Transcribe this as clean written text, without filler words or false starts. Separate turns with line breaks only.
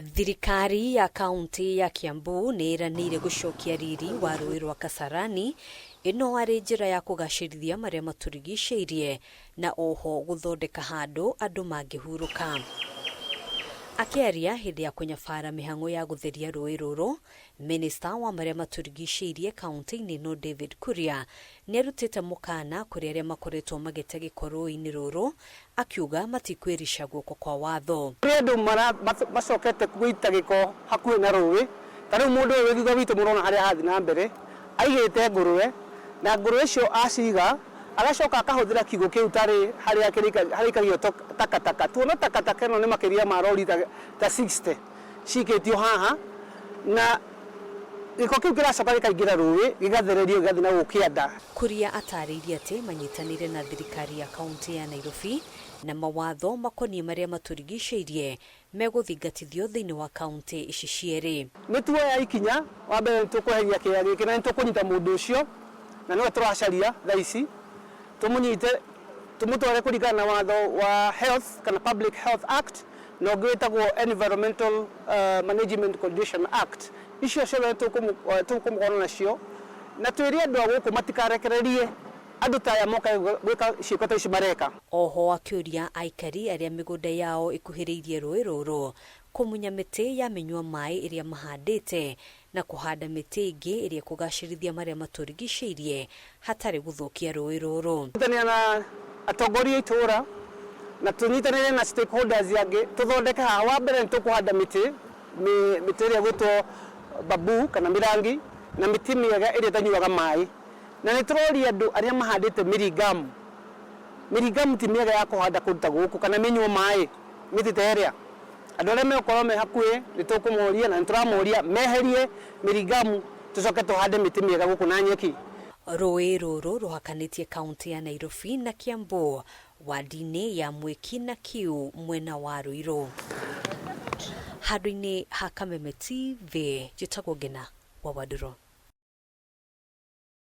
Thirikari ya kaunti ya Kiambu nĩ ĩranĩire gũcokia riri wa rũĩ rwa Kasarani, ĩno arĩ njĩra ya kũgacĩrithia marĩa matũrigicĩirie na oho gũthondeka handũ andũ mangĩhurũka. Akĩaria hĩndĩ ya kũnyabara mĩhang'o ya gũtheria rũĩ rũrũ, Minista wa marĩa matũrigicĩirie kaunti-inĩ ĩno David Kuria nĩarutĩte mũkana kũrĩ arĩa makoretwo magĩte gĩko rũĩ-inĩ rũrũ, akiuga matikwĩrisha guoko kwa watho.
Andũ macokete gũita gĩko hakuhĩ na rũĩ, ta rĩu mũndũ ũyũ thutha witũ mũrona harĩa hathi na mbere aigĩte ngũrũwe, na ngũrũwe icio aciga agacoka akahũthĩra kiugo kĩu tarĩ harĩa harĩkagio takataka. Tuona takataka ĩno nĩ makĩria ma rori ta 60 cikĩtio haha, na gĩko kĩu kĩracoka gĩkaingĩra rũĩ gĩgathererio gĩgathiĩ na gũkĩanda.
Kuria atarĩirie atĩ manyitanĩire na thirikari ya kaunti ya Nairobi na mawatho makoniĩ marĩa matũrigicĩirie megũthingatithio thĩinĩ wa kaunti ici cierĩ.
Nĩtuoya ikinya, wa mbere nĩtũkweheria kĩeya gĩkĩ na nĩtũkũnyita mũndũ ũcio, na nĩwe tũracaria thaa ici tũmũnyite tũmũtware kũringana na watho wa Health kana Public Health Act na ũngĩ wĩtagwo Environmental Management Condition Act. Icio ciothe tũkũmũkorana nacio na twĩre andũ a gũkũ matikarekererie andũ ta aya moka gwĩka ciĩko ta ici mareka.
Oho akĩũria aikari arĩa mĩgũnda yao ĩkuhĩrĩirie rũĩ rũrũ kũmunya mĩtĩ ya mĩnyua maĩ ĩrĩa mahandĩte na kũhanda mĩtĩ ĩngĩ ĩrĩa kũgacĩrithia marĩa matũrigicĩirie hatarĩ gũthũkia rũĩ rũrũ.
Tũnyitanĩire na atongoria itũra na tũnyitanĩire na stakeholders angĩ tũthondeke haha. Wa mbere nĩtũkũhanda mĩtĩ ĩrĩa gwĩtwo babu kana mirangi na mĩtĩ mĩega ĩrĩa ĩtanyuaga maĩ, na nĩtũroria andũ arĩa mahandĩte mĩringamu ti mĩega ya kũhanda kũndũ ta gũkũ kana mĩnyua maĩ mĩtĩ ta ĩrĩa. Andũ arĩa mekorwo me hakuhĩ nĩtũkũmoria na nĩtũramoria meherie mĩringamu tũcoke tũhande mĩtĩ mĩega gũkũ na nyeki.
Rũĩ rũrũ rũhakanĩtie kaunti ya Nairobi na Kiambu, wadi-inĩ ya MWIKI na KIUU mwena wa RUIRU. Handũ-inĩ ha Kameme TV, njĩtagwo Ngina wa Waduro.